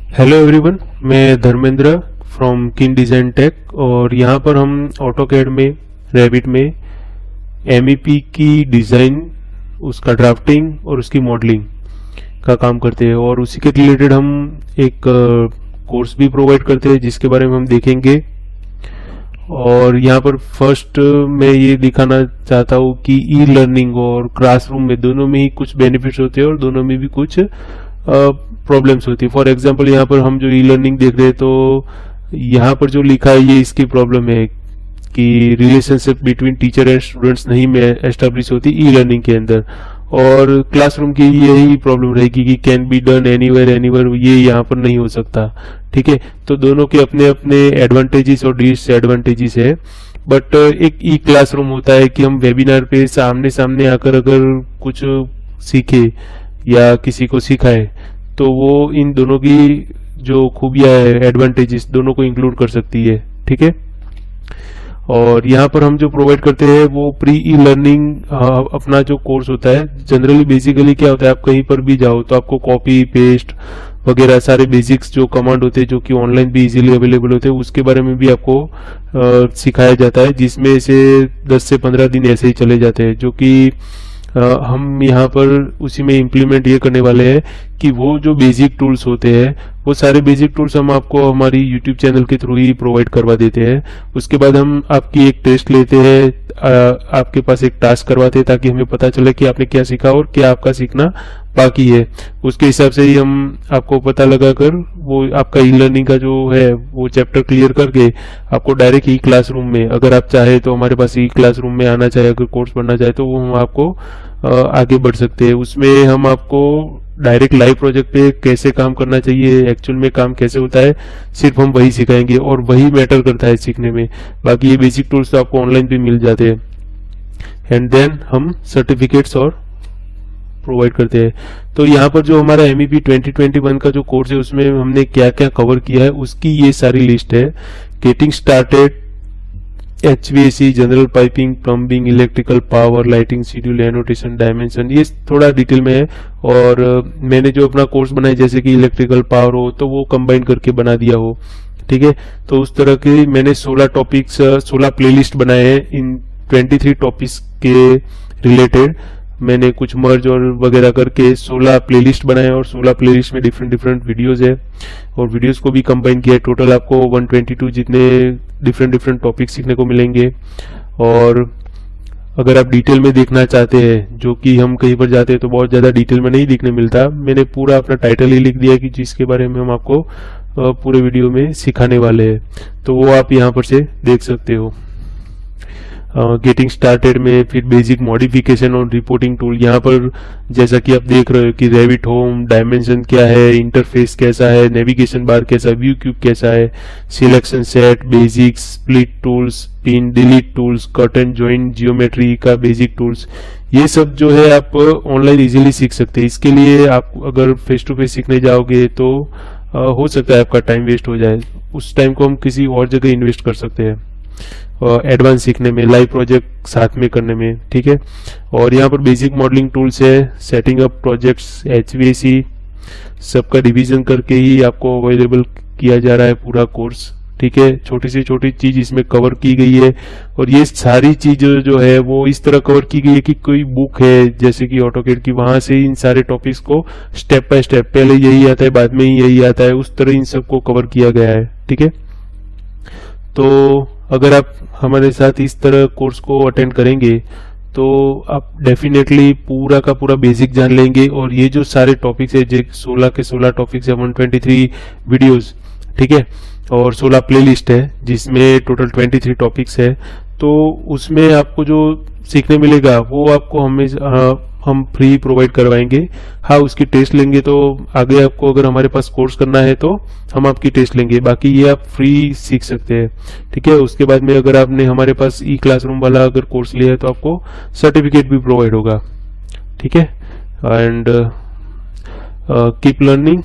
Hello everyone, मैं Dharmendra from किन design take और यहाँ पर हम ऑटोकैड में रैबिट में एमईपी की डिज़ाइन, उसका ड्राफ्टिंग और उसकी मॉडलिंग का काम करते हैं और उसी के रिलेटेड हम एक कोर्स भी प्रोवाइड करते हैं जिसके बारे में हम देखेंगे। और यहाँ पर फर्स्ट मैं ये दिखाना चाहता हूँ कि ई लर्निंग और क्लासरूम में दोनों में ही कुछ बेनिफिट्स होते हैं और दोनों में भी कुछ प्रॉब्लम्स होती है। फॉर एग्जांपल यहाँ पर हम जो ई लर्निंग देख रहे हैं तो यहाँ पर जो लिखा है ये इसकी प्रॉब्लम है कि relationship between teacher and students नहीं में एस्टेब्लिश होती ई लर्निंग के अंदर, और क्लासरूम की यही प्रॉब्लम रहेगी कि can be done anywhere anywhere, ये यहाँ पर नहीं हो सकता। ठीक है, तो दोनों के अपने अपने एडवांटेजेस और डिसएडवांटेजेस है। बट एक ई क्लासरूम होता है कि हम वेबिनार पे सामने सामने आकर अगर कुछ सीखे या किसी को सिखाए तो वो इन दोनों की जो खूबियां है, एडवांटेजेस, दोनों को इंक्लूड कर सकती है। ठीक है, और यहाँ पर हम जो प्रोवाइड करते हैं वो प्री ई लर्निंग अपना जो कोर्स होता है, जनरली बेसिकली क्या होता है, आप कहीं पर भी जाओ तो आपको कॉपी पेस्ट वगैरह सारे बेसिक्स जो कमांड होते हैं जो कि ऑनलाइन भी इजीली अवेलेबल होते हैं उसके बारे में भी आपको सिखाया जाता है, जिसमें से 10 से 15 दिन ऐसे ही चले जाते हैं। जो कि हम यहाँ पर उसी में इम्प्लीमेंट ये करने वाले हैं कि वो जो बेसिक टूल्स होते हैं वो सारे बेसिक टूल्स हम आपको हमारी यूट्यूब चैनल के थ्रू ही प्रोवाइड करवा देते हैं। उसके बाद हम आपकी एक टेस्ट लेते हैं, आपके पास एक टास्क करवाते हैं ताकि हमें पता चले कि आपने क्या सीखा और क्या आपका सीखना बाकी है। उसके हिसाब से ही हम आपको पता लगाकर वो आपका ई लर्निंग का जो है वो चैप्टर क्लियर करके आपको डायरेक्ट ई क्लासरूम में, अगर आप चाहे तो हमारे पास ई क्लासरूम में आना चाहे, अगर कोर्स पढ़ना चाहे तो वो हम आपको आगे बढ़ सकते हैं। उसमें हम आपको डायरेक्ट लाइव प्रोजेक्ट पे कैसे काम करना चाहिए, एक्चुअल में काम कैसे होता है, सिर्फ हम वही सिखाएंगे और वही मैटर करता है सीखने में। बाकी ये बेसिक टूल्स तो आपको ऑनलाइन भी मिल जाते हैं। एंड देन हम सर्टिफिकेट्स और प्रोवाइड करते हैं। तो यहाँ पर जो हमारा MEP 2021 का जो कोर्स है उसमें हमने क्या क्या कवर किया है उसकी ये सारी लिस्ट है। Getting started, HVAC, general piping, plumbing, electrical, power, lighting, schedule, annotation, dimension, ये थोड़ा डिटेल में है। और मैंने जो अपना कोर्स बनाया जैसे कि इलेक्ट्रिकल पावर हो तो वो कंबाइन करके बना दिया हो। ठीक है, तो उस तरह के मैंने 16 टॉपिक्स 16 प्लेलिस्ट बनाए हैं। इन 23 टॉपिक्स के रिलेटेड मैंने कुछ मर्ज और वगैरह करके 16 प्लेलिस्ट बनाए और 16 प्लेलिस्ट में डिफरेंट डिफरेंट वीडियोस है और वीडियोस को भी कंबाइन किया है। टोटल आपको 122 जितने डिफरेंट टॉपिक सीखने को मिलेंगे। और अगर आप डिटेल में देखना चाहते हैं, जो कि हम कहीं पर जाते हैं तो बहुत ज़्यादा डिटेल में नहीं देखने मिलता, मैंने पूरा अपना टाइटल ही लिख दिया कि जिसके बारे में हम आपको पूरे वीडियो में सिखाने वाले हैं, तो वो आप यहाँ पर से देख सकते हो। गेटिंग स्टार्टेड में फिर बेसिक मॉडिफिकेशन और रिपोर्टिंग टूल, यहाँ पर जैसा कि आप देख रहे हो कि रेविट होम, डायमेंशन क्या है, इंटरफेस कैसा है, नेविगेशन बार कैसा, व्यू क्यूब कैसा है, selection set, basics, split tools, pin delete tools, cut and join, geometry का बेसिक टूल्स, ये सब जो है आप ऑनलाइन इजीली सीख सकते हैं। इसके लिए आप अगर फेस टू फेस सीखने जाओगे तो हो सकता है आपका टाइम वेस्ट हो जाए, उस टाइम को हम किसी और जगह इन्वेस्ट कर सकते हैं एडवांस सीखने में, लाइव प्रोजेक्ट साथ में करने में। ठीक है, और यहाँ पर बेसिक मॉडलिंग टूल्स है, सेटिंग अप प्रोजेक्ट्स, HVAC, सबका डिवीजन करके ही आपको अवेलेबल किया जा रहा है पूरा कोर्स। ठीक है, छोटी से छोटी चीज इसमें कवर की गई है और ये सारी चीज जो है वो इस तरह कवर की गई है कि कोई बुक है जैसे कि ऑटोकैड की, वहां से इन सारे टॉपिक्स को स्टेप बाय स्टेप, पहले यही आता है बाद में ही यही आता है, उस तरह इन सबको कवर किया गया है। ठीक है, तो अगर आप हमारे साथ इस तरह कोर्स को अटेंड करेंगे तो आप डेफिनेटली पूरा का पूरा बेसिक जान लेंगे। और ये जो सारे टॉपिक्स है, जो 16 के 16 टॉपिक्स है, 123 वीडियोस, ठीक है, और 16 प्लेलिस्ट है जिसमें टोटल 23 टॉपिक्स है, तो उसमें आपको जो सीखने मिलेगा वो आपको हम फ्री प्रोवाइड करवाएंगे। हाँ, उसकी टेस्ट लेंगे तो आगे आपको अगर हमारे पास कोर्स करना है तो हम आपकी टेस्ट लेंगे, बाकी ये आप फ्री सीख सकते हैं। ठीक है, उसके बाद में अगर आपने हमारे पास ई क्लासरूम वाला अगर कोर्स लिया है तो आपको सर्टिफिकेट भी प्रोवाइड होगा। ठीक है, एंड कीप लर्निंग।